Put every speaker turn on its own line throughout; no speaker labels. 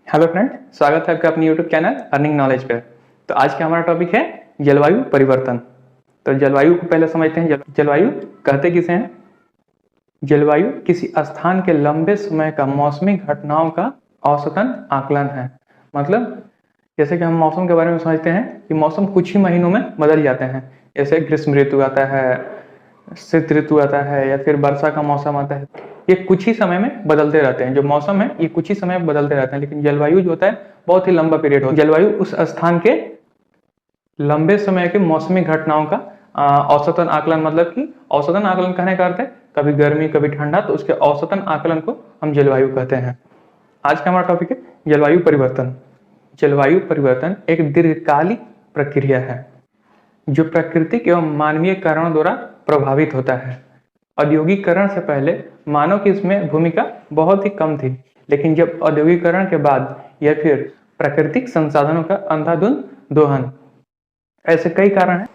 Hello friend, स्वागत है आपका अपने यूट्यूब चैनल अर्निंग नॉलेज पे। तो आज का हमारा टॉपिक है जलवायु परिवर्तन। तो जलवायु को पहले समझते हैं। जलवायु कहते किसे हैं? जलवायु किसी स्थान के लंबे समय का मौसमी घटनाओं का औसतन आकलन है। मतलब जैसे कि हम मौसम के बारे में समझते हैं कि मौसम कुछ ही महीनों में बदल जाते हैं। जैसे ग्रीष्म ऋतु आता है, शीत ऋतु आता है, या फिर वर्षा का मौसम आता है। ये कुछ ही समय में बदलते रहते हैं। जो मौसम है ये कुछ ही समय में बदलते रहते हैं, लेकिन जलवायु जो होता है बहुत ही लंबा पीरियड होता है। जलवायु उस स्थान के लंबे समय के मौसमी घटनाओं का औसतन आकलन, मतलब कि औसतन आकलन कहने का अर्थ है कभी गर्मी कभी ठंडा, तो उसके औसतन आकलन को हम जलवायु कहते हैं। आज का हमारा टॉपिक है जलवायु परिवर्तन। जलवायु परिवर्तन एक दीर्घकालिक प्रक्रिया है जो प्राकृतिक एवं मानवीय कारणों द्वारा प्रभावित होता है। औद्योगिकरण से पहले मानव की इसमें भूमिका बहुत ही कम थी, लेकिन जब औद्योगिकरण के बाद या फिर प्राकृतिक संसाधनों का अंधाधुंध दोहन, ऐसे कई कारण हैं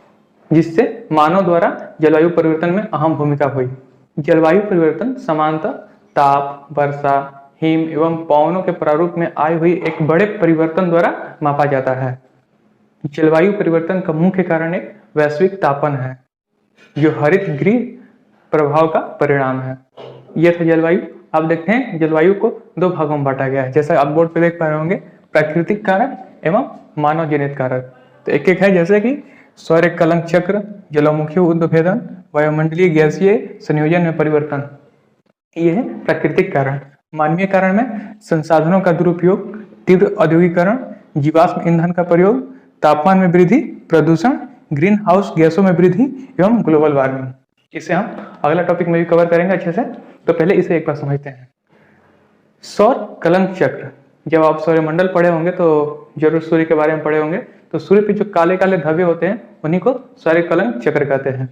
जिससे मानव द्वारा जलवायु परिवर्तन में अहम भूमिका हुई। जलवायु परिवर्तन सामान्यतः ताप, वर्षा, हिम एवं पवनों के प्रारूप में आई हुई एक बड़े परिवर्तन द्वारा मापा जाता है। जलवायु परिवर्तन का मुख्य कारण एक वैश्विक तापन है जो हरित गृह प्रभाव का परिणाम है। यह था जलवायु। अब देखते हैं जलवायु को दो भागों में बांटा गया है। जैसा आप बोर्ड पे देख पा रहे होंगे, प्राकृतिक कारक एवं मानव जनित कारक। तो एक एक है, जैसे कि सौर कलंक चक्र, ज्वालामुखी उद्भेदन, वायुमंडलीय गैसीय संयोजन में परिवर्तन, ये है प्राकृतिक कारण। मानवीय कारण में संसाधनों का दुरुपयोग, तीव्र औद्योगिकरण, जीवाश्म ईंधन का प्रयोग, तापमान में वृद्धि, प्रदूषण, ग्रीन हाउस गैसों में वृद्धि एवं ग्लोबल वार्मिंग। इसे हम अगला टॉपिक में भी कवर करेंगे अच्छे से। तो पहले इसे एक बार समझते हैं। सौर कलंक चक्र, जब आप सौरमंडल पढ़े होंगे तो जरूर सूर्य के बारे में पढ़े होंगे। तो सूर्य पे जो काले काले धब्बे होते हैं उन्हीं को सौर कलंक चक्र कहते हैं।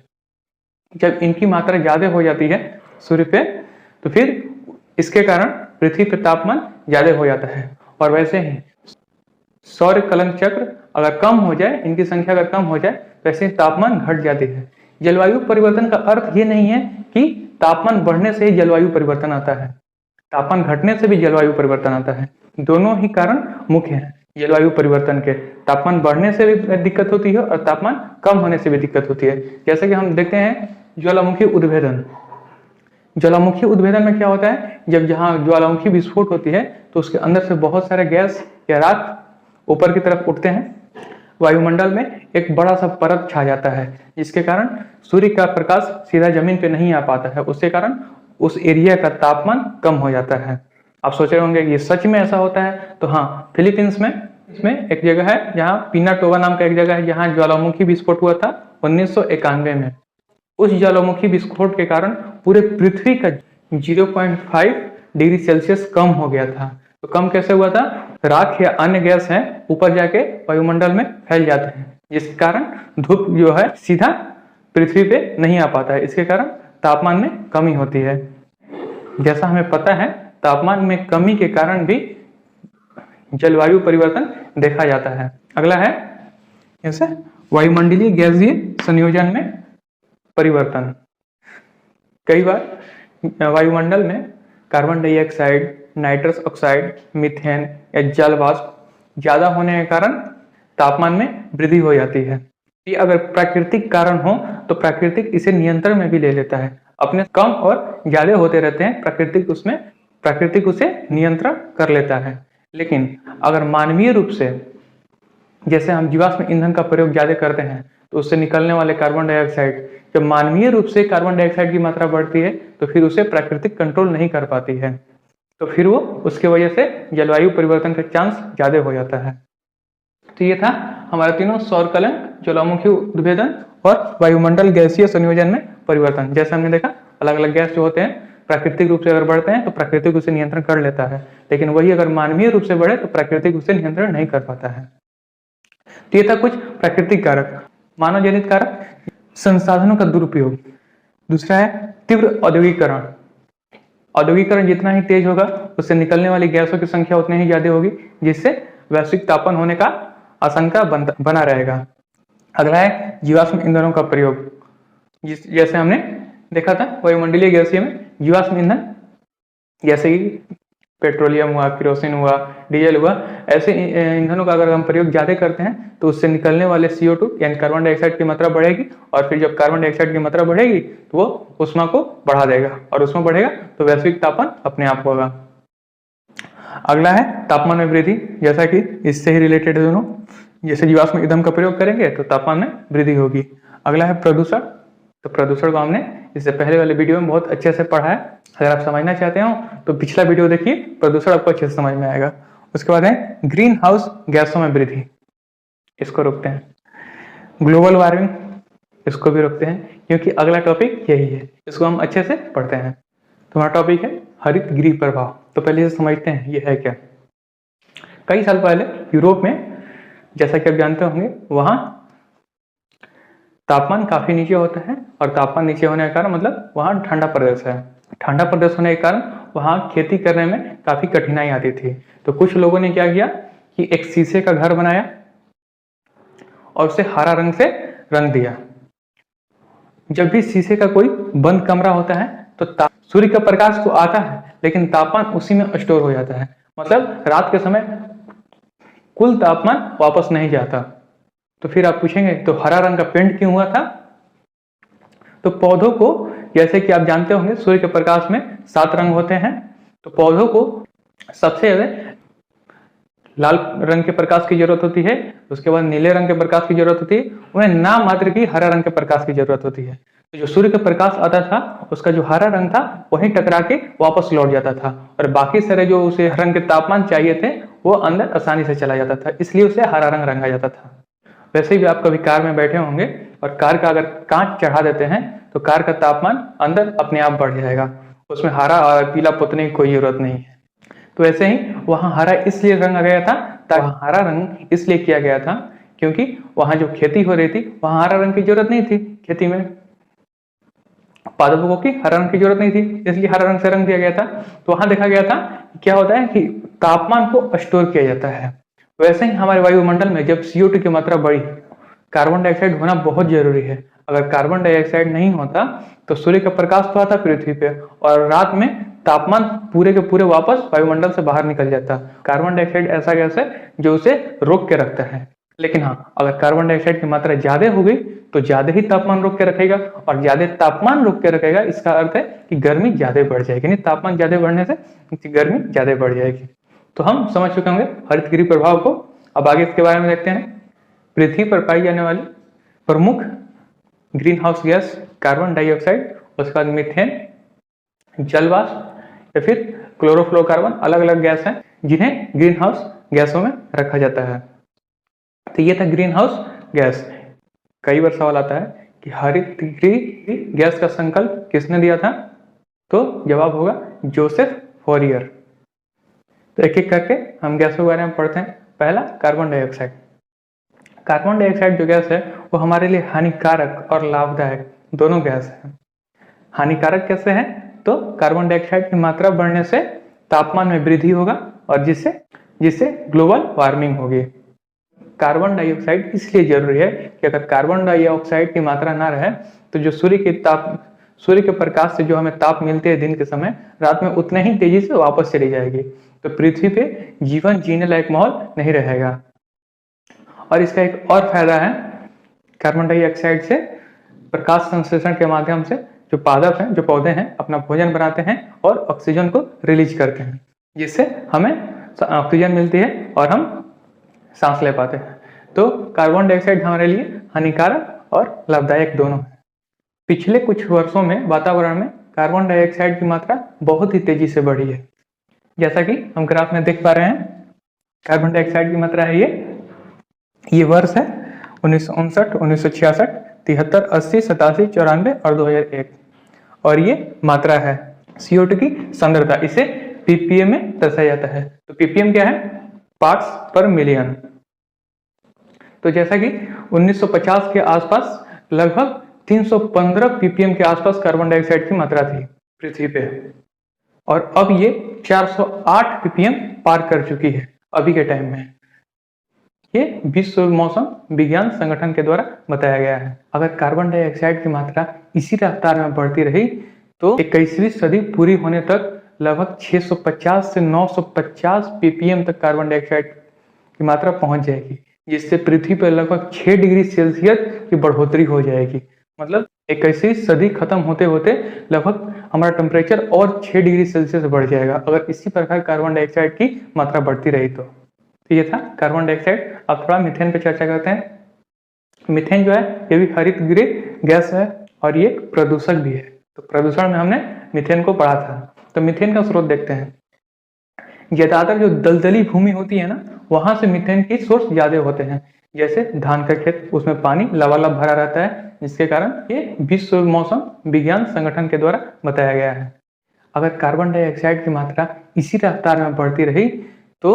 जब इनकी मात्रा ज्यादा हो जाती है सूर्य पे, तो फिर इसके कारण पृथ्वी पे तापमान ज्यादा हो जाता है। और वैसे ही सौर कलंक चक्र अगर कम हो जाए, इनकी संख्या अगर कम हो जाए, तो ऐसे तापमान घट जाती है। जलवायु परिवर्तन का अर्थ ये नहीं है कि तापमान बढ़ने से ही जलवायु परिवर्तन आता है, तापमान घटने से भी जलवायु परिवर्तन आता है। दोनों ही कारण मुख्य हैं जलवायु परिवर्तन के। तापमान बढ़ने से भी दिक्कत होती है और तापमान कम होने से भी दिक्कत होती है। जैसे कि हम देखते हैं ज्वालामुखी उद्भेदन। ज्वालामुखी उद्भेदन में क्या होता है, जब जहाँ ज्वालामुखी विस्फोट होती है तो उसके अंदर से बहुत सारे गैस या राख ऊपर की तरफ उठते हैं। वायुमंडल में एक बड़ा सा परत छा जाता है, जिसके कारण सूर्य का प्रकाश सीधा जमीन पे नहीं आ पाता है। उसके कारण उस एरिया का तापमान कम हो जाता है। आप सोच रहे होंगे कि ये सच में ऐसा होता है? तो हाँ, फिलीपींस में इसमें एक जगह है जहाँ पिनाटोवा नाम का एक जगह है, जहाँ ज्वालामुखी विस्फोट हुआ था 1991 में। उस ज्वालामुखी विस्फोट के कारण पूरे पृथ्वी का 0.5 डिग्री सेल्सियस कम हो गया था। तो कम कैसे हुआ था? राख या अन्य गैस है ऊपर जाके वायुमंडल में फैल जाते हैं, जिसके कारण धूप जो है सीधा पृथ्वी पे नहीं आ पाता है। इसके कारण तापमान में कमी होती है। जैसा हमें पता है, तापमान में कमी के कारण भी जलवायु परिवर्तन देखा जाता है। अगला है जैसे वायुमंडलीय गैसीय संयोजन में परिवर्तन। कई बार वायुमंडल में carbon dioxide, nitrous oxide, methane या जल वाष्प ज्यादा होने के कारण तापमान में वृद्धि हो जाती है। ये अगर प्राकृतिक कारण हो तो प्राकृतिक इसे नियंत्रण में भी ले लेता है। अपने कम और ज्यादा होते रहते हैं, प्राकृतिक उसे नियंत्रण कर लेता है। लेकिन अगर मानवीय रूप से, जैसे हम जीवाश्म ईंधन का प्रयोग ज्यादा करते हैं तो उससे निकलने वाले कार्बन डाइऑक्साइड, जब मानवीय रूप से कार्बन डाइऑक्साइड की मात्रा बढ़ती है तो फिर उसे प्राकृतिक कंट्रोल नहीं कर पाती है, तो फिर वो उसके वजह से जलवायु परिवर्तन का चांस ज्यादा हो जाता है। तो ये था हमारा तीनों, सौर कलंक, ज्वालामुखी उद्भेदन और वायुमंडल गैसीय संयोजन में परिवर्तन। जैसे हमने देखा, अलग अलग गैस जो होते हैं प्राकृतिक रूप से अगर बढ़ते हैं तो प्राकृतिक उसे नियंत्रण कर लेता है, लेकिन वही अगर मानवीय रूप से बढ़े तो प्राकृतिक उसे नियंत्रण नहीं कर पाता है। तो ये था कुछ प्राकृतिक कारक। मानव जनित कारक, संसाधनों का दुरुपयोग। दूसरा है तीव्र औद्योगिकरण। औद्योगिकरण जितना ही तेज होगा उससे निकलने वाली गैसों की संख्या उतनी ही ज्यादा होगी, जिससे वैश्विक तापन होने का आशंका बना रहेगा। अगला है जीवाश्म ईंधनों का प्रयोग। जैसे हमने देखा था वायुमंडलीय गैसीय में जीवाश्म ईंधन, जैसे कि पेट्रोलियम हुआ, केरोसिन हुआ, डीजल हुआ, ऐसे ईंधनों का अगर हम प्रयोग ज़्यादा करते हैं तो उससे निकलने वाले CO2 यानी कार्बन डाइऑक्साइड की मात्रा बढ़ेगी, और फिर जब कार्बन डाइऑक्साइड की मात्रा बढ़ेगी तो वो ऊष्मा को बढ़ा देगा, और ऊष्मा बढ़ेगा तो वैश्विक तापमान अपने आप होगा। अगला है तापमान में वृद्धि, जैसा कि इससे ही रिलेटेड है दोनों। जैसे जीवाश्म ईंधन का प्रयोग करेंगे तो तापमान में वृद्धि होगी। अगला है प्रदूषण। तो प्रदूषण को हमने इससे पहले वाले वीडियो में बहुत अच्छे से पढ़ा है, अगर आप समझना चाहते हो तो पिछला वीडियो देखिए, प्रदूषण आपको अच्छे से समझ में आएगा। उसके बाद है ग्रीन हाउस गैसों में वृद्धि, इसको रोकते हैं। ग्लोबल वार्मिंग, इसको भी रोकते हैं, क्योंकि अगला टॉपिक यही है, इसको हम अच्छे से पढ़ते हैं। तो हमारा टॉपिक है हरित गृह प्रभाव। तो पहले से समझते हैं ये है क्या। कई साल पहले यूरोप में, जैसा कि आप जानते होंगे, वहां तापमान काफी नीचे होता है, और तापमान नीचे होने के कारण मतलब वहां ठंडा प्रदेश है। ठंडा प्रदेश होने के कारण वहां खेती करने में काफी कठिनाई आती थी। तो कुछ लोगों ने क्या किया कि एक शीशे का घर बनाया और उसे हरा रंग से रंग दिया। जब भी शीशे का कोई बंद कमरा होता है तो सूर्य का प्रकाश तो आता है, लेकिन तापमान उसी में स्टोर हो जाता है, मतलब रात के समय कुल तापमान वापस नहीं जाता। तो फिर आप पूछेंगे तो हरा रंग का पेंट क्यों हुआ था। तो पौधों को, जैसे कि आप जानते होंगे, सूर्य के प्रकाश में 7 रंग होते हैं, तो पौधों को सबसे ज्यादा लाल रंग के प्रकाश की जरूरत होती है, उसके बाद नीले रंग के प्रकाश की जरूरत होती है, उन्हें नाम मात्र की हरा रंग के प्रकाश की जरूरत होती है। तो जो सूर्य का प्रकाश आता था उसका जो हरा रंग था वहीं टकरा के वापस लौट जाता था, और बाकी सारे जो उसे रंग के तापमान चाहिए थे वो अंदर आसानी से चला जाता था, इसलिए उसे हरा रंग रंगा जाता था। वैसे भी आप कभी कार में बैठे होंगे और कार का अगर कांच चढ़ा देते हैं तो कार का तापमान अंदर अपने आप बढ़ जाएगा, उसमें हरा और पीला पुतने की कोई जरूरत नहीं है। तो ऐसे ही वहां हरा इसलिए रंगा गया था, ताकि हरा रंग इसलिए किया गया था क्योंकि वहां जो खेती हो रही थी वहां हरा रंग की जरूरत नहीं थी, खेती में पादपों की हरा रंग की जरूरत नहीं थी, इसलिए हरा रंग से रंग दिया गया था। तो वहां देखा गया था क्या होता है कि तापमान को स्टोर किया जाता है। वैसे ही हमारे वायुमंडल में जब CO2 की मात्रा बढ़ी, कार्बन डाइऑक्साइड होना बहुत जरूरी है। अगर कार्बन डाइऑक्साइड नहीं होता तो सूर्य का प्रकाश तो आता पृथ्वी पे, और रात में तापमान पूरे के पूरे वापस वायुमंडल से बाहर निकल जाता। कार्बन डाइऑक्साइड ऐसा गैस है जो उसे रोक के रखता है, लेकिन हाँ, अगर कार्बन डाइऑक्साइड की मात्रा ज्यादा हो गई तो ज्यादा ही तापमान रोक के रखेगा, और ज्यादा तापमान रोक के रखेगा इसका अर्थ है कि गर्मी ज्यादा बढ़ जाएगी, नहीं, तापमान ज्यादा बढ़ने से गर्मी ज्यादा बढ़ जाएगी। तो हम समझ चुके होंगे हरित गृह प्रभाव को। अब आगे इसके बारे में देखते हैं। पृथ्वी पर पाई जाने वाली प्रमुख green house gas carbon dioxide, उसके बाद मीथेन, जलवाष्प या फिर क्लोरोफ्लोरोकार्बन, अलग अलग गैस हैं जिन्हें ग्रीन हाउस गैसों में रखा जाता है। तो ये था ग्रीन हाउस गैस। कई बार सवाल आता है कि हरित गृह गैस का संकल्प किसने दिया था, तो जवाब होगा जोसेफ फोरियर। तो एक एक करके हम गैसों के बारे में पढ़ते हैं। पहला, कार्बन डाइऑक्साइड। कार्बन डाइऑक्साइड जो गैस है वो हमारे लिए हानिकारक और लाभदायक दोनों गैस है। हानिकारक कैसे है, तो कार्बन डाइऑक्साइड की मात्रा बढ़ने से तापमान में वृद्धि होगा, और जिससे ग्लोबल वार्मिंग होगी। कार्बन डाइऑक्साइड इसलिए जरूरी है कि अगर कार्बन डाइऑक्साइड की मात्रा ना रहे तो जो सूर्य के प्रकाश से जो हमें ताप मिलते हैं दिन के समय, रात में उतने ही तेजी से वापस चली जाएगी, तो पृथ्वी पे जीवन जीने लायक माहौल नहीं रहेगा। और इसका एक और फायदा है, कार्बन डाइऑक्साइड से प्रकाश संश्लेषण के माध्यम से जो पादप हैं, जो पौधे हैं, अपना भोजन बनाते हैं और ऑक्सीजन को रिलीज करते हैं, जिससे हमें ऑक्सीजन मिलती है और हम सांस ले पाते हैं। तो कार्बन डाइऑक्साइड हमारे लिए हानिकारक और लाभदायक दोनों है। पिछले कुछ वर्षों में वातावरण में कार्बन डाइऑक्साइड की मात्रा बहुत ही तेजी से बढ़ी है। जैसा कि हम ग्राफ में देख पा रहे हैं, कार्बन डाइऑक्साइड की मात्रा है ये वर्ष है 1959, 1966, 73, 80, 87, 94 और 2001, और ये मात्रा है CO2 की सांद्रता। इसे ppm में दर्शाया जाता है। तो ppm क्या है, पार्ट्स पर मिलियन। तो जैसा कि 1950 के आसपास लगभग 315 ppm के आसपास कार्बन डाइऑक्साइड की मात्रा थी पृथ्वी पे, और अब ये 408 ppm पार कर चुकी है अभी के टाइम में। ये विश्व मौसम विज्ञान संगठन के द्वारा बताया गया है। अगर कार्बन डाइऑक्साइड की मात्रा इसी रफ्तार में बढ़ती रही तो 21वीं सदी पूरी होने तक लगभग 650 से 950 ppm तक कार्बन डाइऑक्साइड की मात्रा पहुंच जाएगी, जिससे पृथ्वी पर लगभग 6 डिग्री सेल्सियस की बढ़ोतरी हो जाएगी। मतलब 21वीं सदी खत्म होते होते लगभग हमारा टेम्परेचर और 6 डिग्री सेल्सियस बढ़ जाएगा, अगर इसी प्रकार कार्बन डाइऑक्साइड की मात्रा बढ़ती रही तो। ये था कार्बन डाइऑक्साइड। अब थोड़ा मीथेन पे चर्चा करते हैं। मीथेन जो है ये भी हरित गृह गैस है और ये एक प्रदूषक भी है। तो प्रदूषण में हमने मीथेन को पढ़ा था। तो मीथेन का स्रोत देखते हैं। ज्यादातर जो दलदली भूमि होती है ना, वहां से मीथेन की सोर्स ज्यादा होते हैं। जैसे धान का खेत, उसमें पानी लबालब भरा रहता है, जिसके कारण ये विश्व मौसम विज्ञान संगठन के द्वारा बताया गया है। अगर कार्बन डाइऑक्साइड की मात्रा इसी रफ्तार में बढ़ती रही तो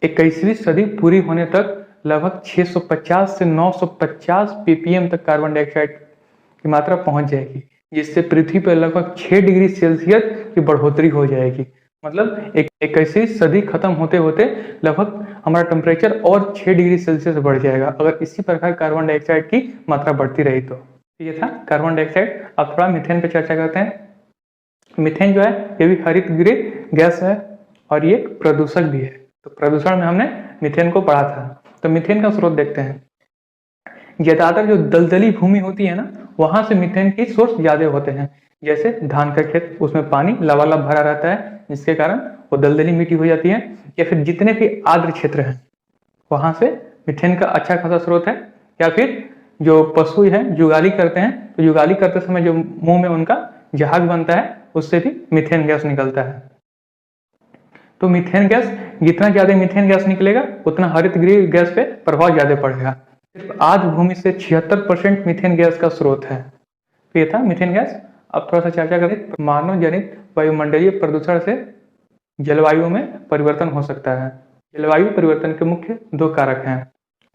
21वीं सदी पूरी होने तक लगभग 650 से 950 ppm तक कार्बन डाइऑक्साइड की मात्रा पहुंच जाएगी, जिससे पृथ्वी पर लगभग 6 डिग्री सेल्सियस की बढ़ोतरी हो जाएगी। मतलब 21वीं सदी खत्म होते होते लगभग हमारा टेम्परेचर और 6 डिग्री सेल्सियस बढ़ जाएगा, अगर इसी प्रकार कार्बन डाइऑक्साइड की मात्रा बढ़ती रही तो। ये था कार्बन डाइऑक्साइड। अब थोड़ा मीथेन पे चर्चा करते हैं। मीथेन जो है ये भी हरित गृह गैस है और ये एक प्रदूषक भी है। तो प्रदूषण में हमने मीथेन को पढ़ा था। तो मीथेन का स्रोत देखते हैं। ज्यादातर जो दलदली भूमि होती है ना, वहां से मीथेन की सोर्स ज्यादा होते हैं। जैसे धान का खेत, उसमें पानी लबालब भरा रहता है, जिसके कारण वो दलदली मिट्टी हो जाती है। या फिर जितने भी आर्द्र क्षेत्र हैं वहां से मीथेन का अच्छा खासा स्रोत है। या फिर जो पशु है जुगाली करते हैं, तो जुगाली करते समय जो मुंह में उनका जहाज बनता है, उससे भी मीथेन गैस निकलता है। तो मीथेन गैस, जितना ज्यादा मीथेन गैस निकलेगा उतना हरित गृह गैस पे प्रभाव ज्यादा पड़ेगा। सिर्फ आर्द्र भूमि से 76% मीथेन गैस का स्रोत है। तो ये था मीथेन गैस। अब थोड़ा सा चर्चा करें। मानव जनित वायुमंडलीय प्रदूषण से जलवायु में परिवर्तन हो सकता है। जलवायु परिवर्तन के मुख्य 2 कारक हैं।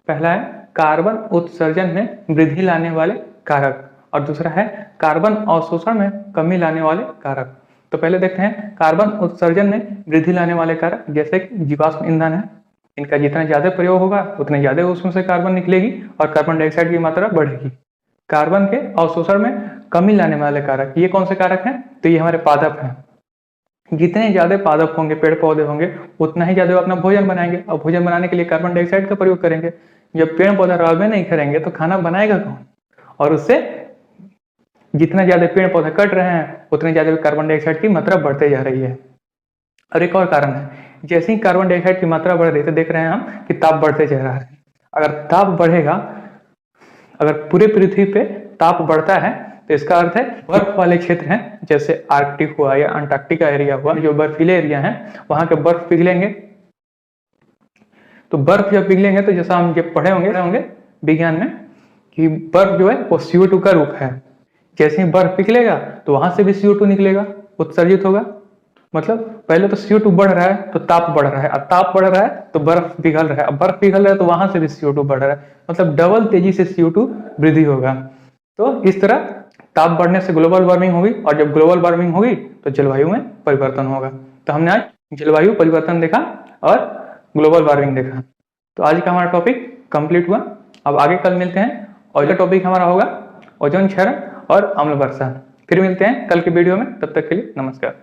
पहला है कार्बन उत्सर्जन में वृद्धि लाने वाले कारक, और दूसरा है कार्बन अवशोषण में कमी लाने वाले कारक। तो पहले देखते हैं कार्बन उत्सर्जन में वृद्धि लाने वाले कारक, जैसे कि जीवाश्म ईंधन है। इनका जितना ज्यादा प्रयोग होगा उतने ज्यादा उसमें से कार्बन निकलेगी और कार्बन डाइऑक्साइड की मात्रा बढ़ेगी। कार्बन के अवशोषण में कमी लाने वाले कारक, ये कौन से कारक हैं? तो ये हमारे पादप हैं। जितने ज्यादा पादप होंगे, पेड़ पौधे होंगे, उतना ही ज्यादा अपना भोजन बनाएंगे, और भोजन बनाने के लिए कार्बन डाइऑक्साइड का प्रयोग करेंगे। जब पेड़ पौधा रवे नहीं करेंगे तो खाना बनाएगा कौन? और उससे जितना ज्यादा पेड़ पौधे कट रहे हैं उतने ज्यादा कार्बन डाइऑक्साइड की मात्रा बढ़ते जा रही है। और एक और कारण है, जैसे ही कार्बन डाइऑक्साइड की मात्रा बढ़ रही है तो देख रहे हैं हम कि ताप बढ़ते जा रहा है। अगर ताप बढ़ेगा, अगर पूरे पृथ्वी पे ताप बढ़ता है तो इसका अर्थ है बर्फ वाले क्षेत्र हैं, जैसे आर्कटिक हुआ या अंटार्कटिका एरिया हुआ, जो बर्फीले एरिया हैं, वहां के बर्फ पिघलेंगे। तो बर्फ जब पिघलेंगे तो जैसा हम जब पढ़े होंगे विज्ञान में कि बर्फ जो है वो CO2 का रूप है। जैसे ही बर्फ पिघलेगा तो वहां से भी CO2 निकलेगा, उत्सर्जित होगा। मतलब पहले तो CO2 बढ़ रहा है तो ताप बढ़ रहा है, अब ताप बढ़ रहा है तो बर्फ पिघल रहा है, अब बर्फ पिघल रहा है तो वहां से भी CO2 बढ़ रहा है। मतलब डबल तेजी से CO2 वृद्धि होगा। तो इस तरह ताप बढ़ने से ग्लोबल वार्मिंग होगी, और जब ग्लोबल वार्मिंग होगी तो जलवायु में परिवर्तन होगा। तो हमने आज जलवायु परिवर्तन देखा और ग्लोबल वार्मिंग देखा। तो आज का हमारा टॉपिक कंप्लीट हुआ। अब आगे कल मिलते हैं, और जो टॉपिक हमारा होगा ओजोन क्षरण और अम्ल वर्षा। फिर मिलते हैं कल के वीडियो में, तब तक के लिए नमस्कार।